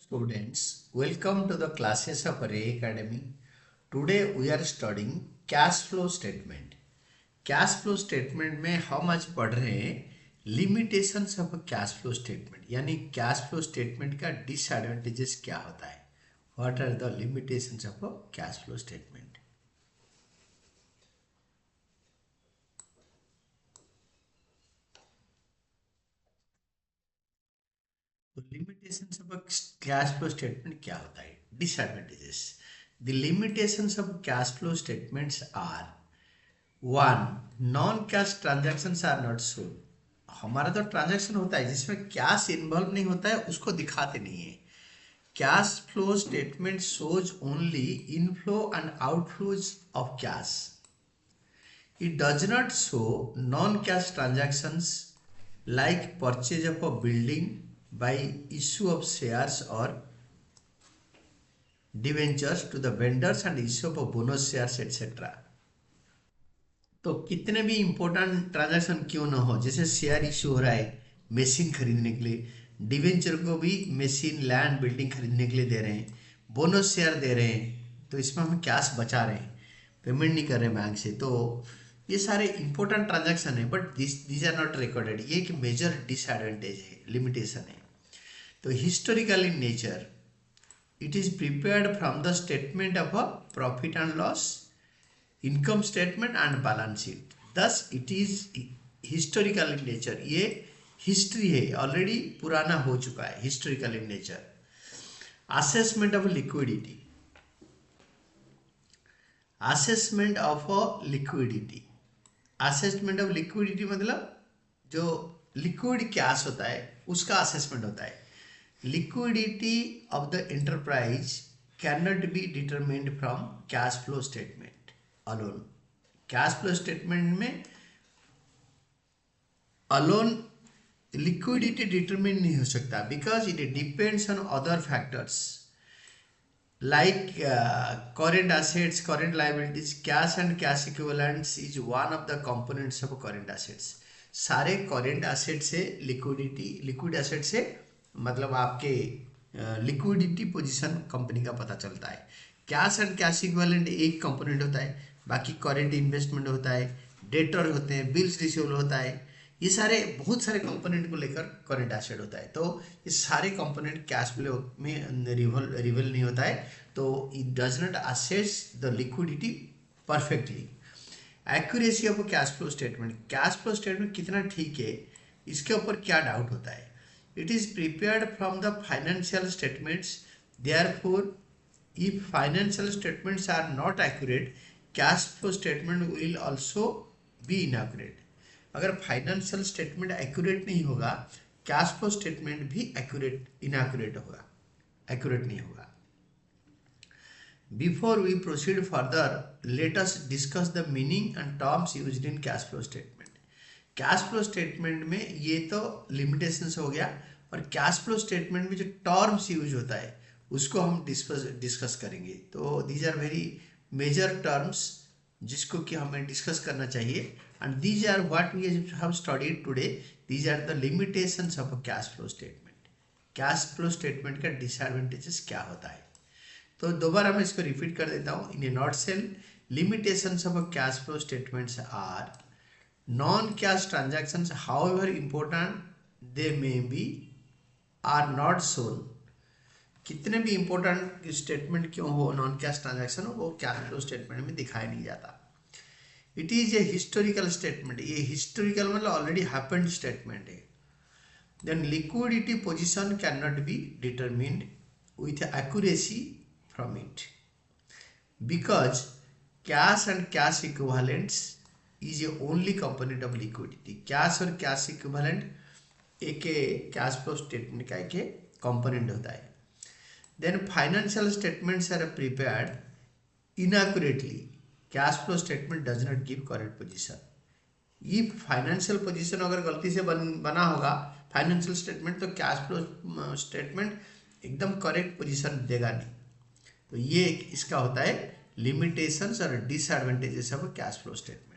Students, welcome to the classes of Ray Academy. Today we are studying cash flow statement. Cash flow statement में हम आज पढ़ रहे हैं limitations of cash flow statement, यानी cash flow statement का disadvantages क्या होता है. What are the limitations of cash flow statement. तो limitations of cash flow statement क्या होता है. Disadvantages. The limitations of cash flow statements are one, non cash transactions are not shown. हमारा तो ट्रांजैक्शन होता है जिसमें कैश इन्वॉल्व नहीं होता है, उसको दिखाते नहीं है. Cash flow statement shows only inflow and outflows of cash. It does not show non cash transactions like purchase of a building by issue of shares or debentures to the vendors and issue of a bonus shares etc. तो कितने भी important transaction क्यों ना हो, जैसे share issue हो रहा है मशीन खरीदने के लिए, डिवेंचर को भी मशीन लैंड बिल्डिंग खरीदने के लिए दे रहे हैं, बोनस शेयर दे रहे हैं, तो इसमें हम कैश बचा रहे हैं, पेमेंट नहीं कर रहे बैंक से. तो ये सारे इंपॉर्टेंट ट्रांजैक्शन है, but these are not recorded. ये एक मेजर डिसएडवांटेज है, लिमिटेशन है. तो historical in nature, it is prepared from the statement of a profit and loss, income statement and balance sheet. Thus it is historical in nature. ये history है, already पुराना हो चुका है, historical in nature. Assessment of liquidity. Assessment of liquidity. Assessment of liquidity मतलब जो liquid cash होता है उसका असेसमेंट होता है. Liquidity of the enterprise can not be determined from cash flow statement alone. Cash flow statement में alone liquidity determine नहीं हो सकता, because it depends on other factors like current assets, current liabilities. Cash and cash equivalents is one of the components of current assets. सारे current assets से liquidity, liquid asset से मतलब आपके liquidity position company का पता चलता है. Cash and cash equivalent एक कंपोनेंट होता है, बाकी करंट इन्वेस्टमेंट होता है, डेटर होते हैं, बिल्स रिसीवेबल होता है. ये सारे बहुत सारे कंपोनेंट को लेकर करंट एसेट होता है. तो ये सारे कंपोनेंट कैश फ्लो में रिवल नहीं होता है, तो it does not assess the liquidity perfectly. Accuracy of cash flow statement. Cash flow statement कितना ठीक है, इसके ऊपर क्या डाउट होता है. It is prepared from the financial statements. Therefore if financial statements are not accurate, cash flow statement will also be inaccurate. अगर financial statement accurate नहीं होगा, कैश फ्लो स्टेटमेंट भी इनएक्यूरेट होगा, एक्यूरेट नहीं होगा. Before we proceed further, let us discuss the meaning and terms used in cash flow statement. Cash flow statement में ये तो लिमिटेशंस हो गया, और कैश फ्लो स्टेटमेंट में जो टर्म्स यूज होता है उसको हम डिस्कस करेंगे. तो these are very major terms जिसको कि हमें डिस्कस करना चाहिए. And these are what we have studied today. These are the limitations of a cash flow statement. Cash flow statement का disadvantages क्या होता है. तो दोबारा मैं इसको रिपीट कर देता हूँ. In a nutshell, limitations of a cash flow statements are non-cash transactions, however important they may be, are not shown. कितने भी इंपॉर्टेंट स्टेटमेंट क्यों हो, नॉन कैश ट्रांजैक्शन हो, वो कैश फ्लो स्टेटमेंट में दिखाई नहीं जाता. It is a historical statement. ये हिस्टोरिकल मतलब ऑलरेडी हैपेंड स्टेटमेंट है. Then liquidity position can not be determined with accuracy from it, because cash and cash equivalents is a only component of liquidity. Cash और cash equivalent एक cash flow statement का एक component होता है. Then financial statements are prepared inaccurately. Cash flow statement does not give correct position. ये financial position अगर गलती से बना होगा फाइनेंशियल स्टेटमेंट, तो कैश फ्लो स्टेटमेंट एकदम करेक्ट पोजीशन देगा नहीं. तो ये इसका होता है लिमिटेशंस और disadvantages of cash flow statement.